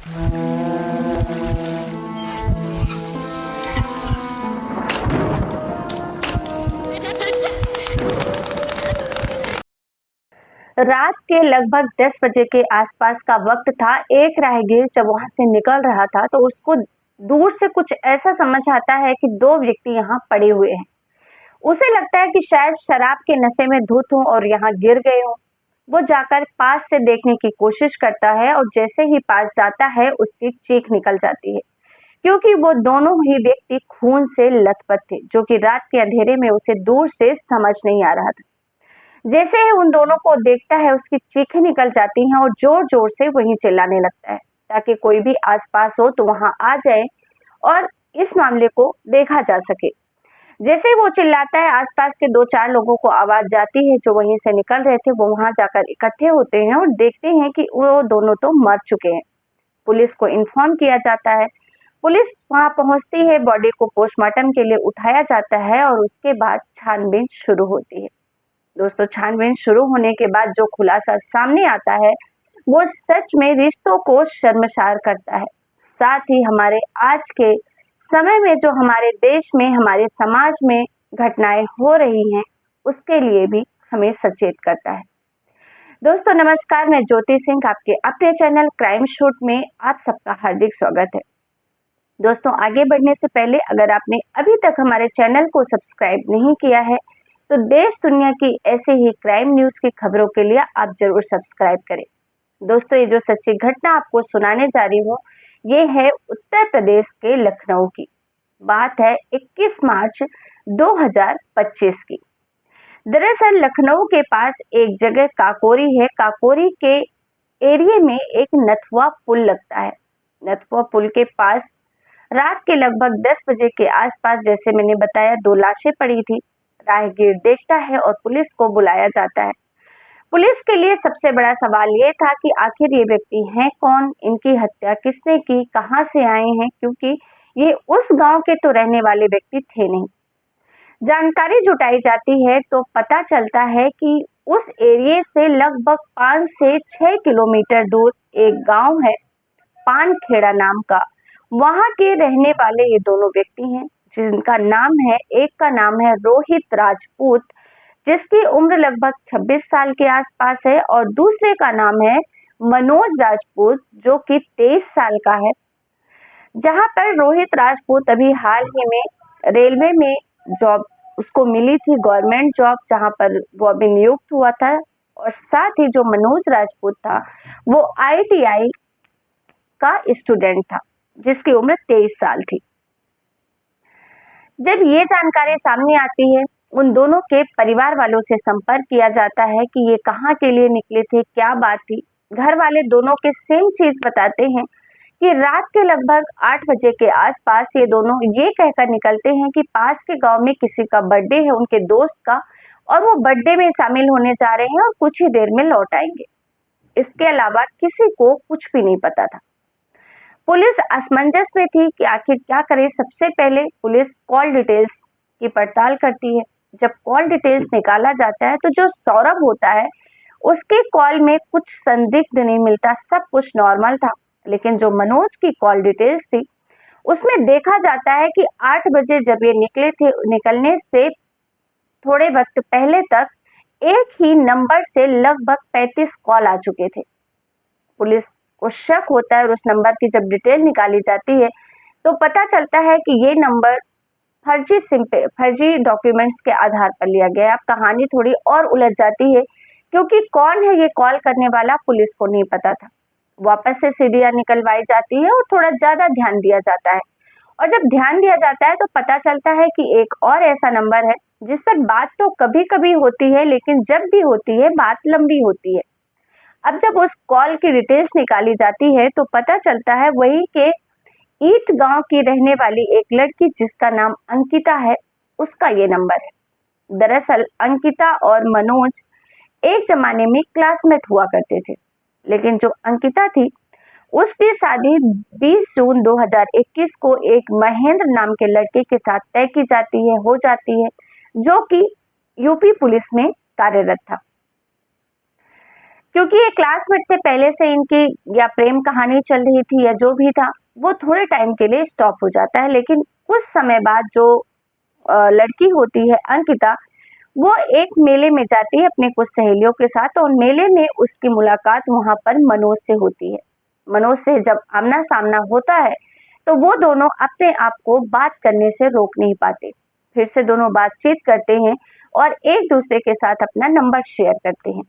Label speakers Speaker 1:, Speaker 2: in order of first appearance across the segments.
Speaker 1: रात के लगभग 10 बजे के आसपास का वक्त था। एक राहगीर जब वहां से निकल रहा था तो उसको दूर से कुछ ऐसा समझ आता है कि दो व्यक्ति यहाँ पड़े हुए हैं। उसे लगता है कि शायद शराब के नशे में धुत हों और यहाँ गिर गए हों। वो जाकर पास से देखने की कोशिश करता है और जैसे ही पास जाता है उसकी चीख निकल जाती है, क्योंकि वो दोनों ही व्यक्ति खून से लथपथ थे, जो कि रात के अंधेरे में उसे दूर से समझ नहीं आ रहा था। जैसे ही उन दोनों को देखता है उसकी चीखें निकल जाती हैं और जोर जोर से वही चिल्लाने लगता है ताकि कोई भी आसपास हो तो वहां आ जाए और इस मामले को देखा जा सके। जैसे ही वो चिल्लाता है, आसपास के 2-4 लोगों को आवाज जाती है जो वहीं से निकल रहे थे। वो वहां जाकर इकट्ठे होते हैं और देखते हैं कि वो दोनों तो मर चुके हैं। पुलिस को इन्फॉर्म किया जाता है। पुलिस वहां पहुंचती है, बॉडी को पोस्टमार्टम के लिए उठाया जाता है और उसके बाद छानबीन शुरू होती है। दोस्तों, छानबीन शुरू होने के बाद जो खुलासा सामने आता है वो सच में रिश्तों को शर्मसार करता है। साथ ही हमारे आज के समय में जो हमारे देश में, हमारे समाज में घटनाएं हो रही हैं उसके लिए भी हमें सचेत करता है। दोस्तों नमस्कार, मैं ज्योति सिंह आपके अपने चैनल क्राइम शूट में आप सबका हार्दिक स्वागत है। दोस्तों आगे बढ़ने से पहले अगर आपने अभी तक हमारे चैनल को सब्सक्राइब नहीं किया है तो देश दुनिया की ऐसे ही क्राइम न्यूज की खबरों के लिए आप जरूर सब्सक्राइब करें। दोस्तों ये जो सच्ची घटना आपको सुनाने जा रही हूँ ये है उत्तर प्रदेश के लखनऊ की। बात है 21 मार्च 2025 की। दरअसल लखनऊ के पास एक जगह काकोरी है। काकोरी के एरिया में एक नथुआ पुल लगता है। नथुआ पुल के पास रात के लगभग 10 बजे के आसपास, जैसे मैंने बताया, 2 लाशें पड़ी थी। राहगीर देखता है और पुलिस को बुलाया जाता है। पुलिस के लिए सबसे बड़ा सवाल ये था कि आखिर ये व्यक्ति हैं कौन, इनकी हत्या किसने की, कहां से आए हैं, क्योंकि ये उस गांव के तो रहने वाले व्यक्ति थे नहीं। जानकारी जुटाई जाती है तो पता चलता है कि उस एरिया से लगभग 5 से 6 किलोमीटर दूर एक गांव है पानखेड़ा नाम का। वहां के रहने वाले ये दोनों व्यक्ति हैं जिनका नाम है, एक का नाम है रोहित राजपूत जिसकी उम्र लगभग 26 साल के आसपास है और दूसरे का नाम है मनोज राजपूत जो कि 23 साल का है। जहां पर रोहित राजपूत अभी हाल ही में रेलवे में जॉब उसको मिली थी, गवर्नमेंट जॉब, जहां पर वो अभी नियुक्त हुआ था। और साथ ही जो मनोज राजपूत था वो ITI का स्टूडेंट था जिसकी उम्र 23 साल थी। जब ये जानकारी सामने आती है उन दोनों के परिवार वालों से संपर्क किया जाता है कि ये कहाँ के लिए निकले थे, क्या बात थी। घर वाले दोनों के सेम चीज बताते हैं कि रात के लगभग 8 बजे के आसपास ये दोनों ये कहकर निकलते हैं कि पास के गांव में किसी का बर्थडे है, उनके दोस्त का, और वो बर्थडे में शामिल होने जा रहे हैं और कुछ ही देर में लौट आएंगे। इसके अलावा किसी को कुछ भी नहीं पता था। पुलिस असमंजस में थी कि आखिर क्या करे। सबसे पहले पुलिस कॉल डिटेल्स की पड़ताल करती है। जब कॉल डिटेल्स निकाला जाता है तो जो सौरभ होता है उसके कॉल में कुछ संदिग्ध नहीं मिलता, सब कुछ नॉर्मल था। लेकिन जो मनोज की कॉल डिटेल्स थी उसमें देखा जाता है कि 8 बजे जब ये निकले थे, निकलने से थोड़े वक्त पहले तक एक ही नंबर से लगभग 35 कॉल आ चुके थे। पुलिस को शक होता है और उस नंबर की जब डिटेल निकाली जाती है तो पता चलता है कि ये नंबर फर्जी डॉक्यूमेंट्स के आधार पर लिया गया है। अब कहानी थोड़ी और उलझ जाती है क्योंकि कौन है ये कॉल करने वाला पुलिस को नहीं पता था। वापस से सीढ़ियां निकलवाई जाती है और थोड़ा ज्यादा ध्यान दिया जाता है। और जब ध्यान दिया जाता है तो पता चलता है कि एक और ऐसा नंबर है जिस पर बात तो कभी कभी होती है लेकिन जब भी होती है बात लंबी होती है। अब जब उस कॉल की डिटेल्स निकाली जाती है तो पता चलता है वही के ईट गांव की रहने वाली एक लड़की जिसका नाम अंकिता है, उसका ये नंबर है। दरअसल अंकिता और मनोज एक जमाने में क्लासमेट हुआ करते थे, लेकिन जो अंकिता थी उसकी शादी 20 जून 2021 को एक महेंद्र नाम के लड़के के साथ तय की जाती है, हो जाती है, जो कि यूपी पुलिस में कार्यरत था। क्योंकि ये क्लासमेट थे, पहले से इनकी या प्रेम कहानी चल रही थी या जो भी था, वो थोड़े टाइम के लिए स्टॉप हो जाता है। लेकिन कुछ समय बाद जो लड़की होती है अंकिता, वो एक मेले में जाती है अपने कुछ सहेलियों के साथ और मेले में उसकी मुलाकात वहां पर मनोज से होती है। मनोज से जब आमना सामना होता है तो वो दोनों अपने आप को बात करने से रोक नहीं पाते। फिर से दोनों बातचीत करते हैं और एक दूसरे के साथ अपना नंबर शेयर करते हैं।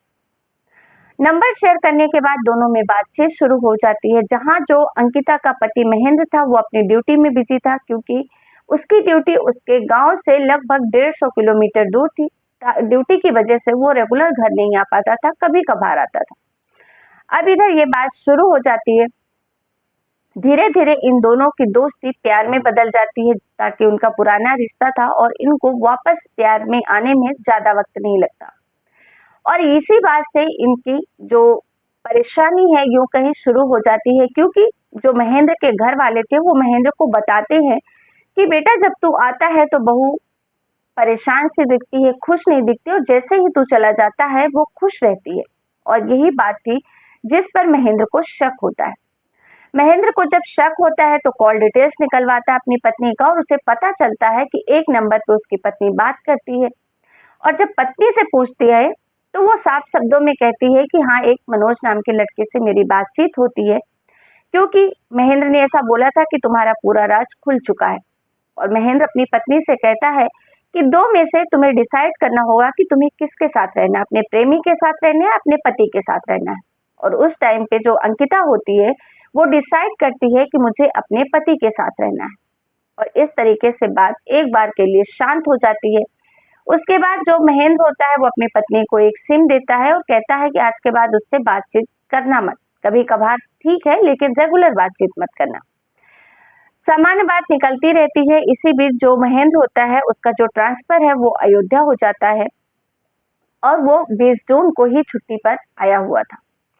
Speaker 1: नंबर शेयर करने के बाद दोनों में बातचीत शुरू हो जाती है, जहां जो अंकिता का पति महेंद्र था वो अपनी ड्यूटी में बिजी था, क्योंकि उसकी ड्यूटी उसके गांव से लगभग 150 किलोमीटर दूर थी। ड्यूटी की वजह से वो रेगुलर घर नहीं आ पाता था, कभी कभार आता था। अब इधर ये बात शुरू हो जाती है। धीरे धीरे इन दोनों की दोस्ती प्यार में बदल जाती है, ताकि उनका पुराना रिश्ता था और इनको वापस प्यार में आने में ज्यादा वक्त नहीं लगता। और इसी बात से इनकी जो परेशानी है यूं कहीं शुरू हो जाती है, क्योंकि जो महेंद्र के घर वाले थे वो महेंद्र को बताते हैं कि बेटा जब तू आता है तो बहू परेशान सी दिखती है, खुश नहीं दिखती, और जैसे ही तू चला जाता है वो खुश रहती है। और यही बात थी जिस पर महेंद्र को शक होता है। महेंद्र को जब शक होता है तो कॉल डिटेल्स निकलवाता है अपनी पत्नी का और उसे पता चलता है कि एक नंबर पे उसकी पत्नी बात करती है। और जब पत्नी से पूछती है तो वो साफ शब्दों में कहती है कि हाँ, एक मनोज नाम के लड़के से मेरी बातचीत होती है, क्योंकि महेंद्र ने ऐसा बोला था कि तुम्हारा पूरा राज खुल चुका है। और महेंद्र अपनी पत्नी से कहता है कि दो में से तुम्हें डिसाइड करना होगा कि तुम्हें किसके साथ रहना है, अपने प्रेमी के साथ रहना है, अपने पति के साथ रहना है। और उस टाइम पे जो अंकिता होती है वो डिसाइड करती है कि मुझे अपने पति के साथ रहना है। और इस तरीके से बात एक बार के लिए शांत हो जाती है। उसके बाद जो महेंद्र होता है वो अपनी पत्नी को एक सिम देता है और कहता है कि आज के बाद उससे बातचीत करना मत, कभी कभार ठीक है लेकिन रेगुलर बातचीत मत करना। सामान्य बात निकलती रहती है। इसी बीच जो महेंद्र होता है उसका जो ट्रांसफर है वो अयोध्या हो जाता है और वो 20 जून को ही छुट्टी पर आया हुआ था।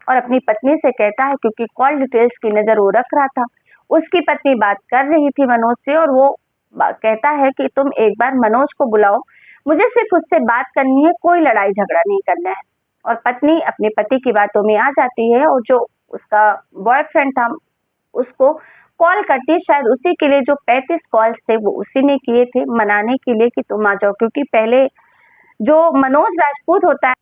Speaker 1: और अपनी पत्नी से कहता है, क्योंकि कॉल डिटेल्स की नजर वो रख रहा था, उसकी पत्नी बात कर रही थी मनोज से और वो कहता है कि तुम एक बार मनोज को बुलाओ, मुझे सिर्फ उससे बात करनी है, कोई लड़ाई झगड़ा नहीं करना है। और पत्नी अपने पति की बातों में आ जाती है और जो उसका बॉयफ्रेंड था उसको कॉल करती है, शायद उसी के लिए जो 35 कॉल्स थे वो उसी ने किए थे मनाने के लिए कि तुम आ जाओ, क्योंकि पहले जो मनोज राजपूत होता है